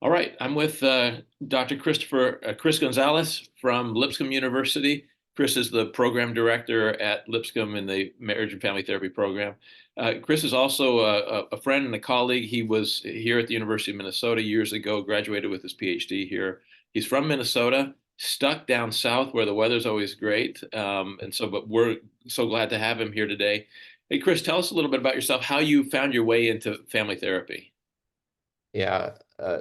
All right, I'm with Dr. Chris Gonzalez from Lipscomb University. Chris is the program director at Lipscomb in the Marriage and Family Therapy program. Chris is also a friend and a colleague. He was here at the University of Minnesota years ago, graduated with his PhD here. He's from Minnesota, stuck down south where the weather's always great. But we're so glad to have him here today. Hey, Chris, tell us a little bit about yourself, how you found your way into family therapy. Yeah,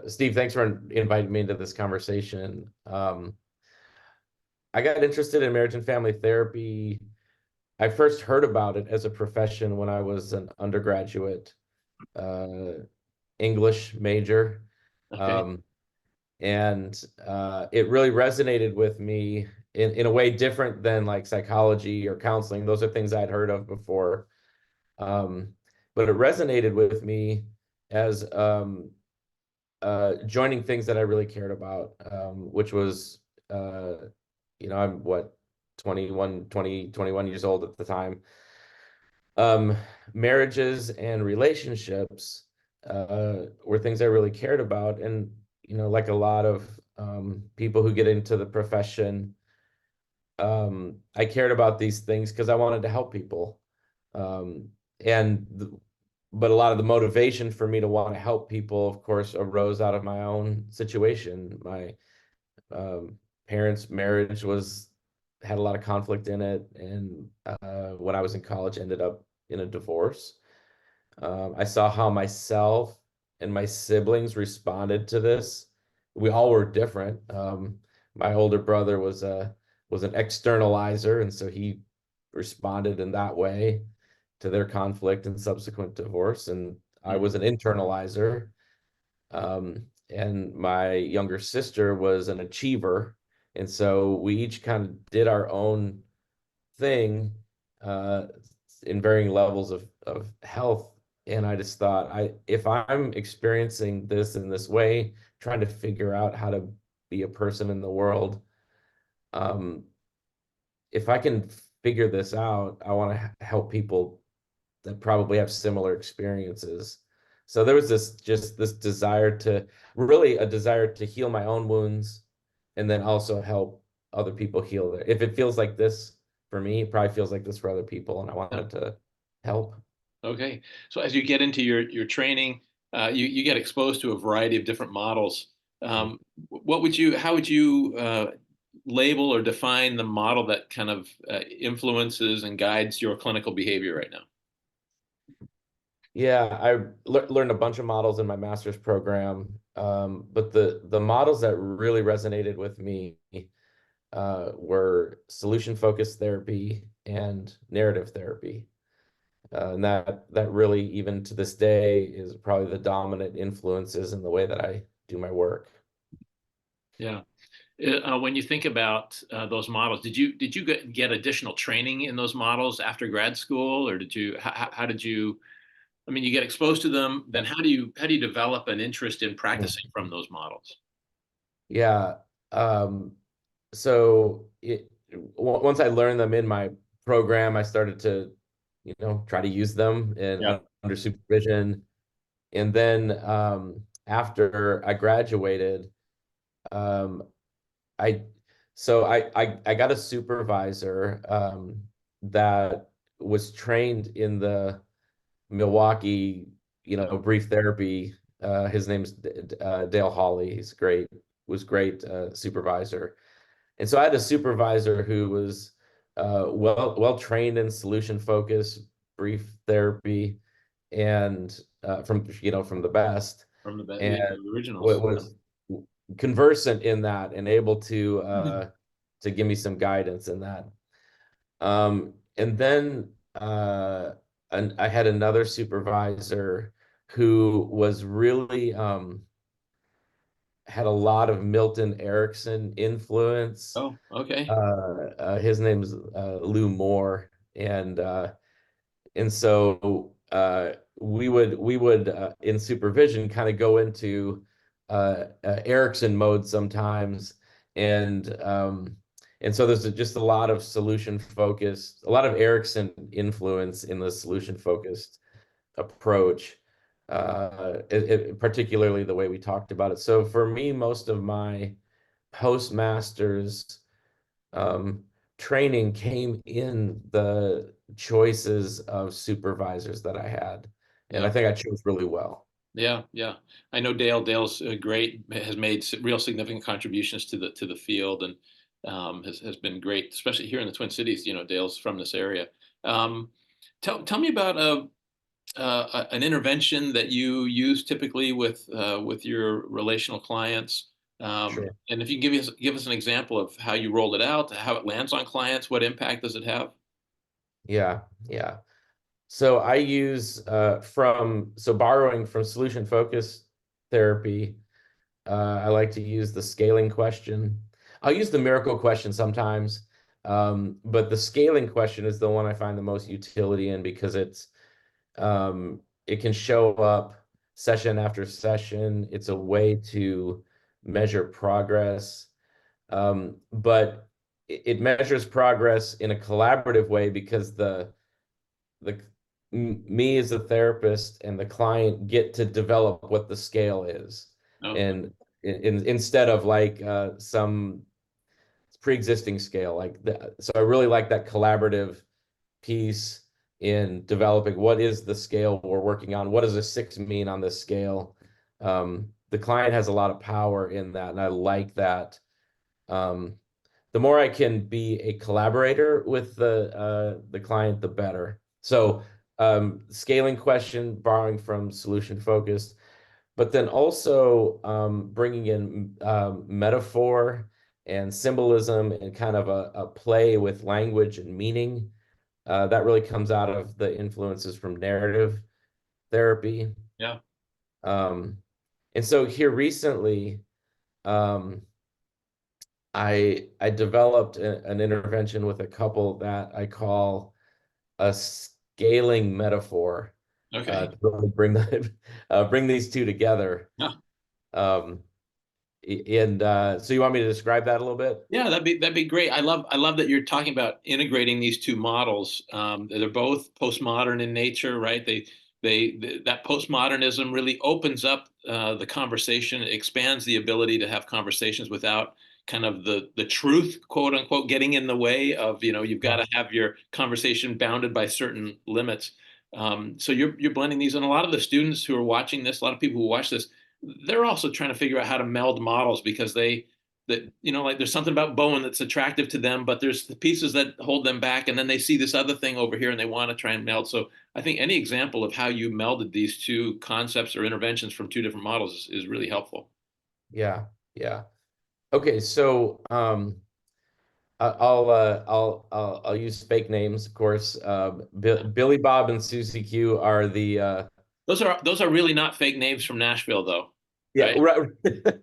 Steve, thanks for inviting me into this conversation. I got interested in marriage and family therapy. I first heard about it as a profession when I was an undergraduate uh, English major. Okay. Um, and it really resonated with me in a way different than like psychology or counseling. Those are things I'd heard of before. Um, but it resonated with me as joining things that I really cared about, which was, I'm 21 years old at the time. Um, Marriages and relationships were things I really cared about. And, like a lot of people who get into the profession, I cared about these things because I wanted to help people. Um, and but a lot of the motivation for me to want to help people, of course, arose out of my own situation. My um, parents' marriage had a lot of conflict in it, and when I was in college, ended up in a divorce. I saw how myself and my siblings responded to this. We all were different. My older brother was an externalizer, and so he responded in that way to their conflict and subsequent divorce. And I Mhm. was an internalizer. And my younger sister was an achiever. And so we each kind of did our own thing uh, in varying levels of health. And I just thought, if I'm experiencing this in this way, trying to figure out how to be a person in the world, um, if I can figure this out, I want to help people that probably have similar experiences. So there was this desire to really a desire to heal my own wounds and then also help other people heal their. If it feels like this for me, it probably feels like this for other people, and I Yeah. wanted to help. Okay. So as you get into your training, you get exposed to a variety of different models. How would you label or define the model that kind of influences and guides your clinical behavior right now? Yeah, I learned a bunch of models in my master's program, but the models that really resonated with me were solution focused therapy and narrative therapy. And that really, even to this day, is probably the dominant influences in the way that I do my work. Yeah. When you think about those models, did you get additional training in those models after grad school, or how did you? I mean, you get exposed to them, then how do you develop an interest in Mm. practicing from those models? Yeah. Um, Once I learned them in my program, I started to, try to use them Yeah. under supervision. And then after I graduated, um, I I got a supervisor that was trained in the Milwaukee, brief therapy. His name's Dale Hawley. He's great, was great supervisor. And so I had a supervisor who was well trained in solution focus, brief therapy, and from the best, Yeah, and the originals. was conversant in that and able to give me some guidance in that. And then and I had another supervisor who was really had a lot of Milton Erickson influence. Oh, okay. His name's Lou Moore, and so we would in supervision kind of go into Erickson mode sometimes, and and so there's just a lot of solution focused, a lot of Erickson influence in the solution focused approach. particularly the way we talked about it. So for me, most of my postmasters um, training came in the choices of supervisors that I had, and Yeah. I think I chose really well. Yeah, yeah. I know Dale. Dale's great. Has made real significant contributions to the field, and has been great, especially here in the Twin Cities. You know, Dale's from this area. Um, tell me about an intervention that you use typically with your relational clients, Sure. and if you can give us an example of how you rolled it out, how it lands on clients, what impact does it have? Yeah, yeah. So I use borrowing from solution focused therapy. I like to use the scaling question. I'll use the miracle question sometimes, but the scaling question is the one I find the most utility in because it can show up session after session. It's a way to measure progress, but it measures progress in a collaborative way because the me as a therapist and the client get to develop what the scale is, Okay. and instead of like some pre-existing scale so I really like that collaborative piece in developing what is the scale we're working on, what does a 6 mean on this scale. The client has a lot of power in that, and I like that. um, the more I can be a collaborator with the client, the better. So scaling question, borrowing from solution focused, but then also bringing in metaphor and symbolism and kind of a play with language and meaning. That really comes out of the influences from narrative therapy. Yeah. Um, and so here recently, um, I developed an intervention with a couple that I call a scaling metaphor, Okay. to really bring these two together. Yeah. Um, and so you want me to describe that a little bit? Yeah, that'd be great. I love that you're talking about integrating these two models. They're both postmodern in nature, right? That postmodernism really opens up the conversation, it expands the ability to have conversations without kind of the truth, quote unquote, getting in the way of, you know, you've got Yeah. to have your conversation bounded by certain limits. So you're blending these, and a lot of the students who are watching this, a lot of people who watch this, they're also trying to figure out how to meld models because that, you know, like there's something about Bowen that's attractive to them, but there's the pieces that hold them back, and then they see this other thing over here and they want to try and meld. So I think any example of how you melded these two concepts or interventions from two different models is really helpful. Yeah. Yeah. Okay. So I'll use fake names, of course. Billy Bob and Susie Q are the Those are really not fake names from Nashville, though, yeah, right? right.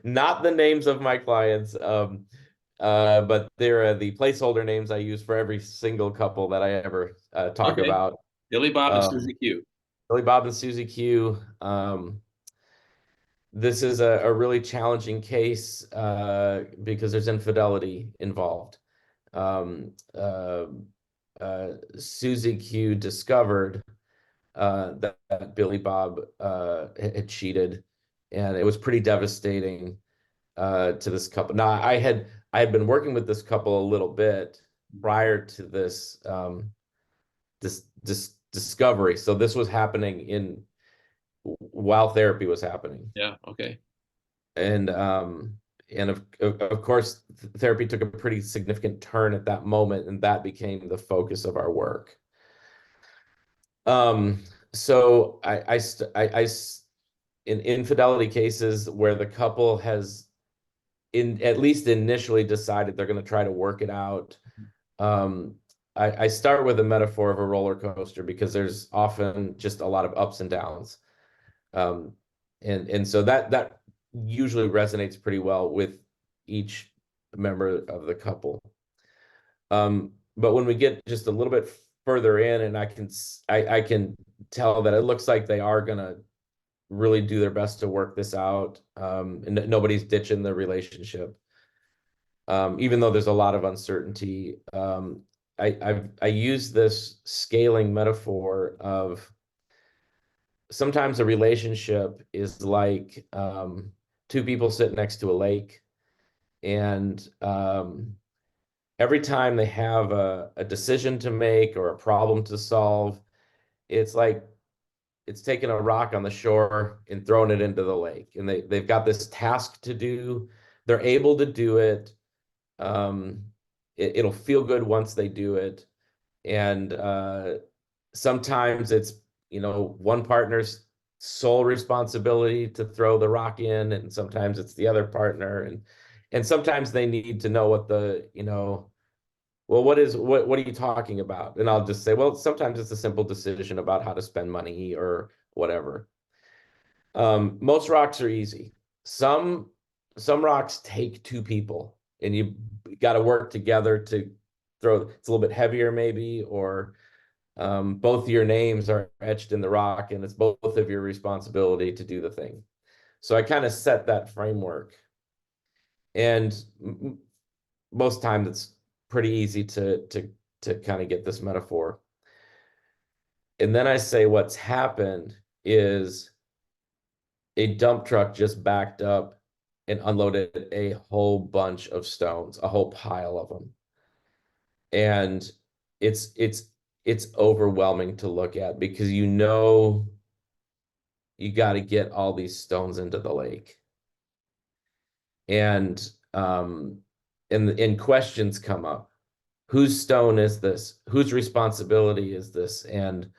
Not the names of my clients, but they're the placeholder names I use for every single couple that I ever talk Okay. about. Billy Bob and Um, Susie Q. Billy Bob and Susie Q. This is a really challenging case because there's infidelity involved. Um, uh, Susie Q discovered that Billy Bob had cheated, and it was pretty devastating to this couple. Now, I had been working with this couple a little bit prior to this discovery, so this was happening in while therapy was happening, Yeah. Okay. and of course therapy took a pretty significant turn at that moment, and that became the focus of our work. Um, so in infidelity cases where the couple has at least initially decided they're going to try to work it out, um, I start with a metaphor of a roller coaster because there's often just a lot of ups and downs. Um, and so that usually resonates pretty well with each member of the couple. But when we get just a little bit further in, and I can tell that it looks like they are gonna really do their best to work this out, and nobody's ditching the relationship, even though there's a lot of uncertainty. I use this scaling metaphor of sometimes a relationship is like two people sitting next to a lake, and every time they have a decision to make or a problem to solve, it's like it's taking a rock on the shore and throwing it into the lake. And they've got this task to do. They're able to do it. It'll feel good once they do it. And sometimes it's, one partner's sole responsibility to throw the rock in, and sometimes it's the other partner. And sometimes they need to know what well, what are you talking about? And I'll just say, well, sometimes it's a simple decision about how to spend money or whatever. Most rocks are easy. Some some rocks take two people, and you got to work together to throw. It's a little bit heavier, maybe, or both your names are etched in the rock, and it's both of your responsibility to do the thing. So I kind of set that framework, and most times it's pretty easy to kind of get this metaphor. And then I say what's happened is a dump truck just backed up and unloaded a whole bunch of stones, a whole pile of them. And it's overwhelming to look at, because you got to get all these stones into the lake. And questions come up. Whose stone is this? Whose responsibility is this? And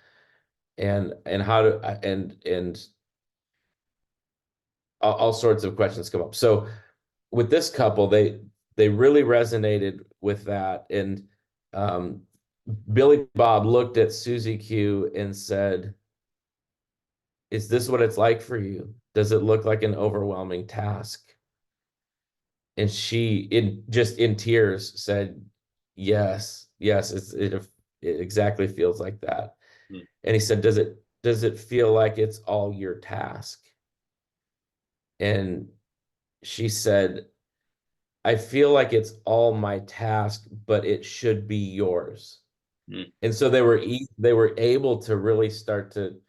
how to and all sorts of questions come up. So with this couple, they really resonated with that. And Billy Bob looked at Susie Q and said, "Is this what it's like for you? Does it look like an overwhelming task?" And she, in tears, said, "Yes, yes, it exactly feels like that." Mm. And he said, "Does it feel like it's all your task?" And she said, "I feel like it's all my task, but it should be yours." Mm. And so they were able to really start to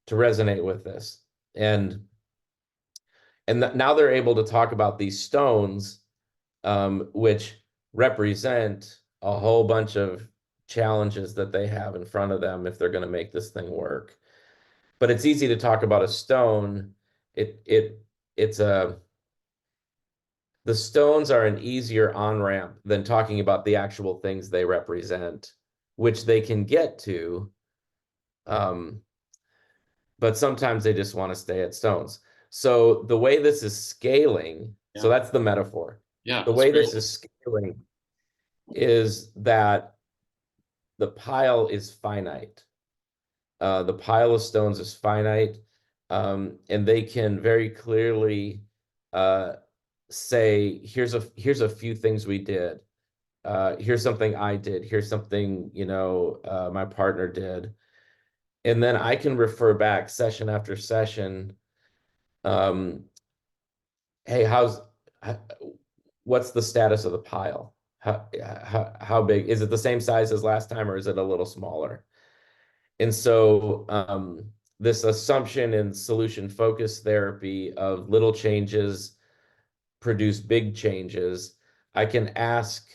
resonate with this. And now they're able to talk about these stones, which represent a whole bunch of challenges that they have in front of them if they're going to make this thing work. But it's easy to talk about a stone. It's the stones are an easier on-ramp than talking about the actual things they represent, which they can get to. But sometimes they just want to stay at stones. So the way this is scaling, so Yeah. that's the metaphor. Yeah. The That's way great. this is scaling is that the pile is finite. The pile of stones is finite, and they can very clearly say, here's a few things we did. Here's something I did. Here's something, my partner did. And then I can refer back session after session. Hey, what's the status of the pile? How big? Is it the same size as last time, or is it a little smaller? And so this assumption and solution focus therapy of little changes produce big changes. I can ask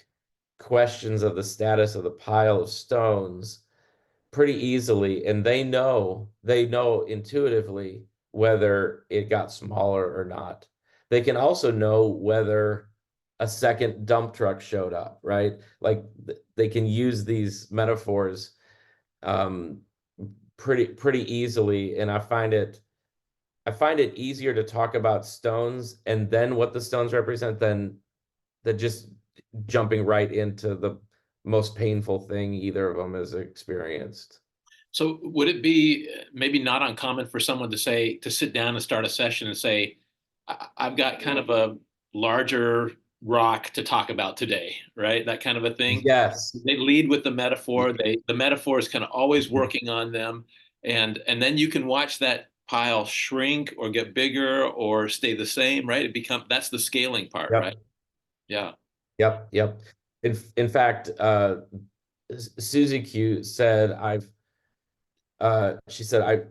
questions of the status of the pile of stones pretty easily, and they know intuitively whether it got smaller or not. They can also know whether a second dump truck showed up, right? Like they can use these metaphors pretty easily, and I find it easier to talk about stones and then what the stones represent than just jumping right into the most painful thing either of them has experienced. So would it be maybe not uncommon for someone to sit down and start a session and say, I've got kind of a larger rock to talk about today, right? That kind of a thing. Yes. They lead with the metaphor. The metaphor is kind of always working on them. And then you can watch that pile shrink or get bigger or stay the same, right? That's the scaling part, right? Yep. Yeah. Yep. In fact, Susie Q said, she said,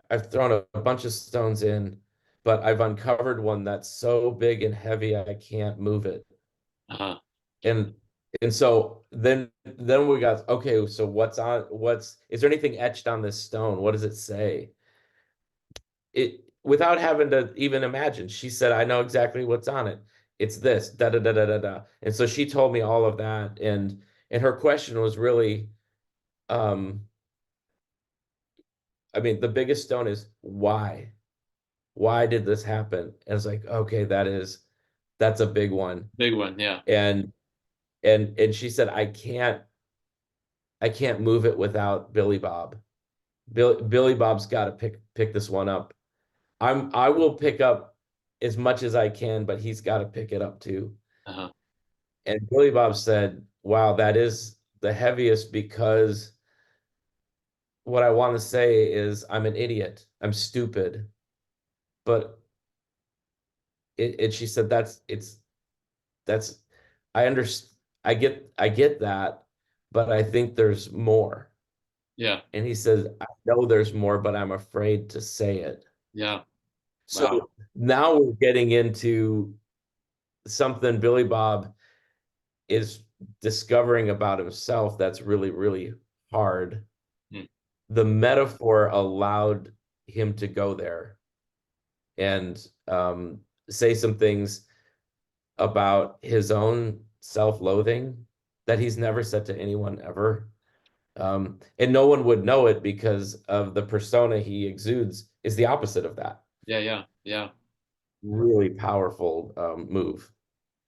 I've thrown a bunch of stones in, but I've uncovered one that's so big and heavy I can't move it. Uh-huh. And so then we got, okay, so is there anything etched on this stone? What does it say? It without having to even imagine, she said, I know exactly what's on it. It's this, da da da da da da. And so she told me all of that. And her question was really, um, I mean, the biggest stone is why? Why did this happen? And it's like, okay, that's a big one. Big one. Yeah. And and she said, I can't move it without Billy Bob. Billy Bob's got to pick this one up. I will pick up as much as I can, but he's got to pick it up too. Uh-huh. And Billy Bob said, wow, that is the heaviest because what I want to say is I'm an idiot. I'm stupid. But she said that's I understand. I get that, but I think there's more. Yeah. And he says, I know there's more, but I'm afraid to say it. Yeah. Wow. So now we're getting into something Billy Bob is discovering about himself that's really, really hard. Hmm. The metaphor allowed him to go there and say some things about his own self-loathing that he's never said to anyone ever. And no one would know it because of the persona he exudes is the opposite of that. Yeah. Yeah. Yeah. Really powerful move.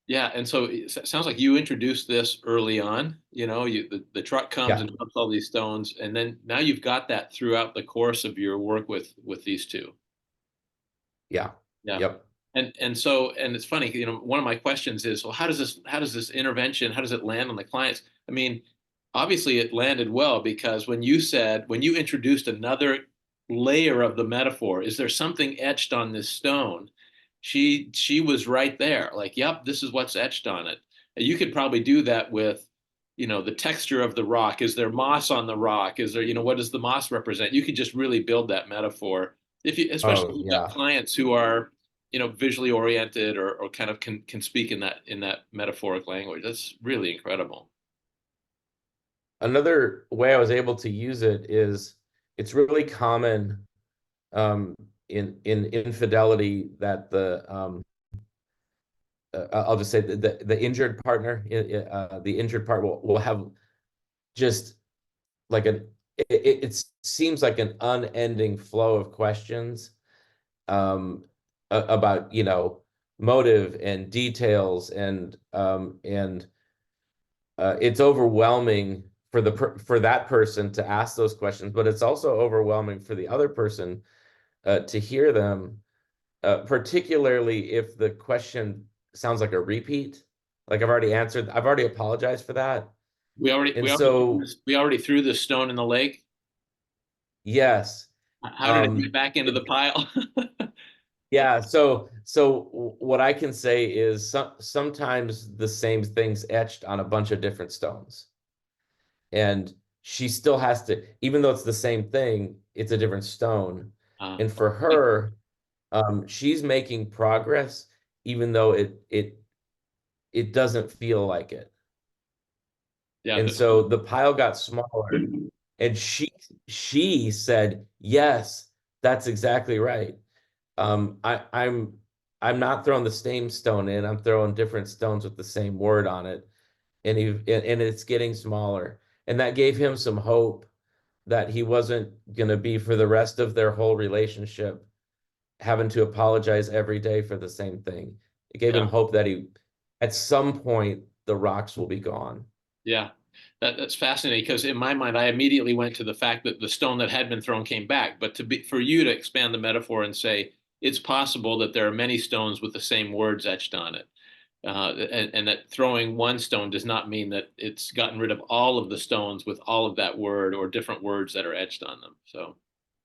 Yeah, and so it sounds like you introduced this early on. The truck comes Yeah, and dumps all these stones, and then now you've got that throughout the course of your work with these two. yeah, Yeah. yep. And it's funny, one of my questions is, well, how does this intervention, how does it land on the clients? I mean, obviously it landed well because when you introduced another layer of the metaphor, is there something etched on this stone? She was right there, like, yep, this is what's etched on it. And you could probably do that with, the texture of the rock. Is there moss on the rock? Is there, what does the moss represent? You could just really build that metaphor especially Oh if you've got yeah. clients who are visually oriented or kind of can speak in that metaphoric language. That's really incredible. Another way I was able to use it is it's really common um, in infidelity that I'll just say the injured partner, the injured part will have just like it seems like an unending flow of questions um, about motive and details and it's overwhelming for that person to ask those questions, but it's also overwhelming for the other person to hear them, particularly if the question sounds like a repeat. Like I've already answered, I've already apologized for that. We already And we already so, we already threw the stone in the lake. yes, How did it get um, back into the pile? yeah. What I can say is sometimes the same thing's etched on a bunch of different stones. And she still has to, even though it's the same thing, it's a different stone. Uh, And for her, she's making progress, even though it doesn't feel like it. yeah. And so the pile got smaller, and she said, "Yes, that's exactly right. I'm not throwing the same stone in. I'm throwing different stones with the same word on it, and it's getting smaller." And that gave him some hope that he wasn't going to be for the rest of their whole relationship having to apologize every day for the same thing. It gave Yeah. him hope that at some point, the rocks will be gone. Yeah. That's fascinating because in my mind, I immediately went to the fact that the stone that had been thrown came back. But for you to expand the metaphor and say it's possible that there are many stones with the same words etched on it, and that throwing one stone does not mean that it's gotten rid of all of the stones with all of that word or different words that are etched on them. So,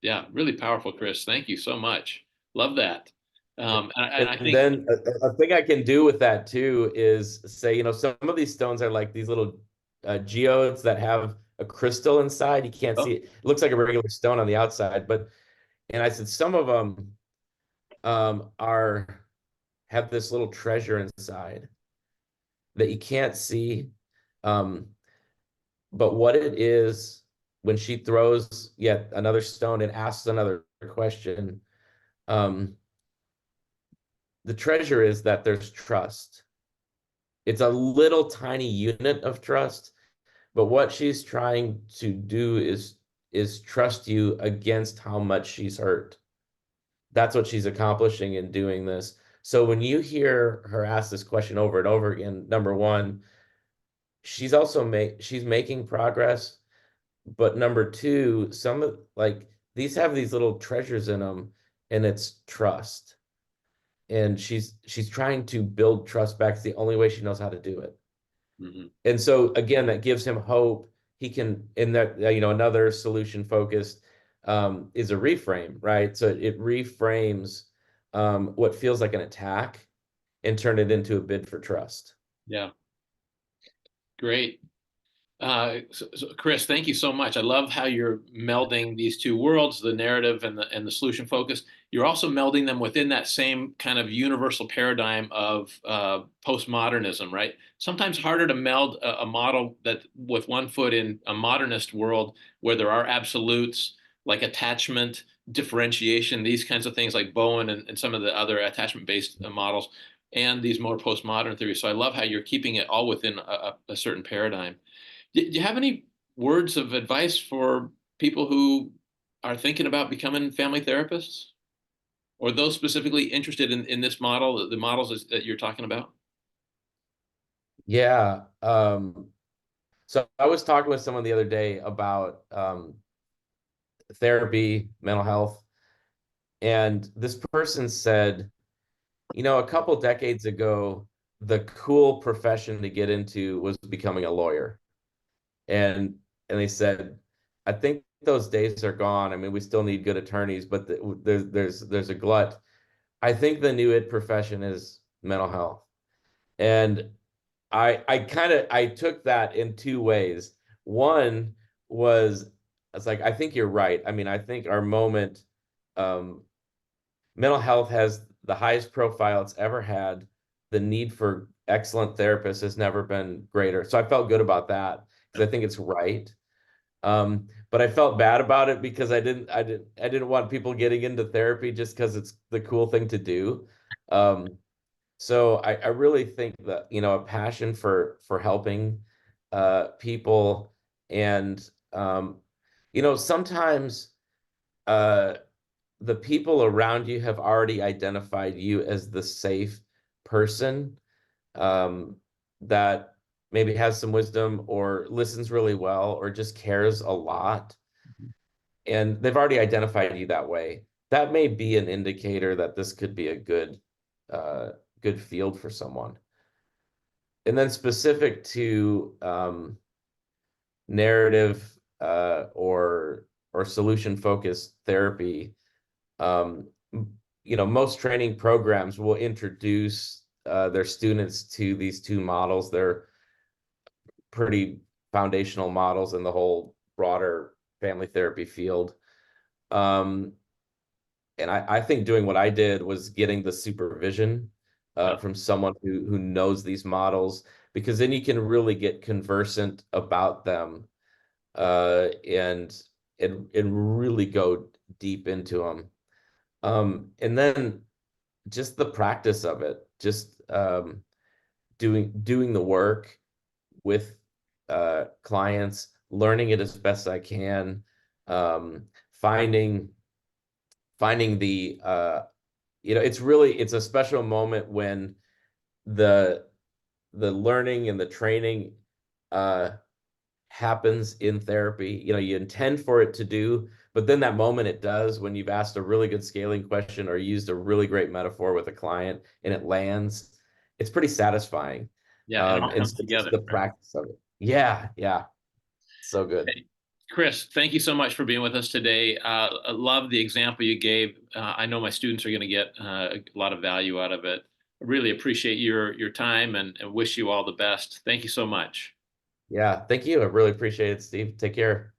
yeah, really powerful, Chris. Thank you so much. Love that. And I And think, then a thing I can do with that too is say, some of these stones are like these little geodes that have a crystal inside. You can't see oh, it. It looks like a regular stone on the outside, but And I said, some of them have this little treasure inside that you can't see. Um, but what it is, when she throws yet another stone and asks another question, um, the treasure is that there's trust. It's a little tiny unit of trust, but what she's trying to do is trust you against how much she's hurt. That's what she's accomplishing in doing this. So when you hear her ask this question over and over again, number one, she's making progress, but number two, some of like these have these little treasures in them, and it's trust. And she's trying to build trust back. It's the only way she knows how to do it. Mm-hmm. And so again, that gives him hope. He can, in that, another solution focused is a reframe, right? So it reframes what feels like an attack and turn it into a bid for trust. Yeah, great. Chris, thank you so much. I love how you're melding these two worlds, the narrative and the solution focus. You're also melding them within that same kind of universal paradigm of postmodernism, right? Sometimes harder to meld a model that with one foot in a modernist world where there are absolutes like attachment, differentiation, these kinds of things like Bowen and some of the other attachment-based models, and these more postmodern theories. So I love how you're keeping it all within a certain paradigm. Do you have any words of advice for people who are thinking about becoming family therapists or those specifically interested in this model, the models that you're talking about? Yeah. So I was talking with someone the other day about therapy, mental health, and this person said, a couple decades ago, the cool profession to get into was becoming a lawyer. And they said, I think those days are gone. I mean, we still need good attorneys, but there's a glut. I think the new it profession is mental health. And I took that in two ways. One was, it's like, I think you're right. I mean, I think our moment, um, mental health has the highest profile it's ever had. The need for excellent therapists has never been greater. So I felt good about that because I think it's right. But I felt bad about it because I didn't want people getting into therapy just because it's the cool thing to do. So I really think that, a passion for helping people, and sometimes uh the people around you have already identified you as the safe person um, that maybe has some wisdom or listens really well or just cares a lot. And they've already identified you that way. That may be an indicator that this could be a uh, good field for someone. And then specific to narrative or solution focused therapy, um, most training programs will introduce their students to these two models. They're pretty foundational models in the whole broader family therapy field. Um, and I think doing what I did was getting the supervision Yeah. from someone who knows these models, because then you can really get conversant about them and really go deep into them. And then just the practice of it, just doing the work with clients, learning it as best I can, um, finding the it's a special moment when the learning and the training uh, happens in therapy. You intend for it to do, but then that moment it does when you've asked a really good scaling question or used a really great metaphor with a client and it lands. It's pretty satisfying. Yeah, it all And comes so just together. the practice of it. Yeah, yeah. So good. Hey, Chris, thank you so much for being with us today. I love the example you gave. I know my students are going to get a lot of value out of it. I really appreciate your time and wish you all the best. Thank you so much. Yeah, thank you. I really appreciate it, Steve. Take care.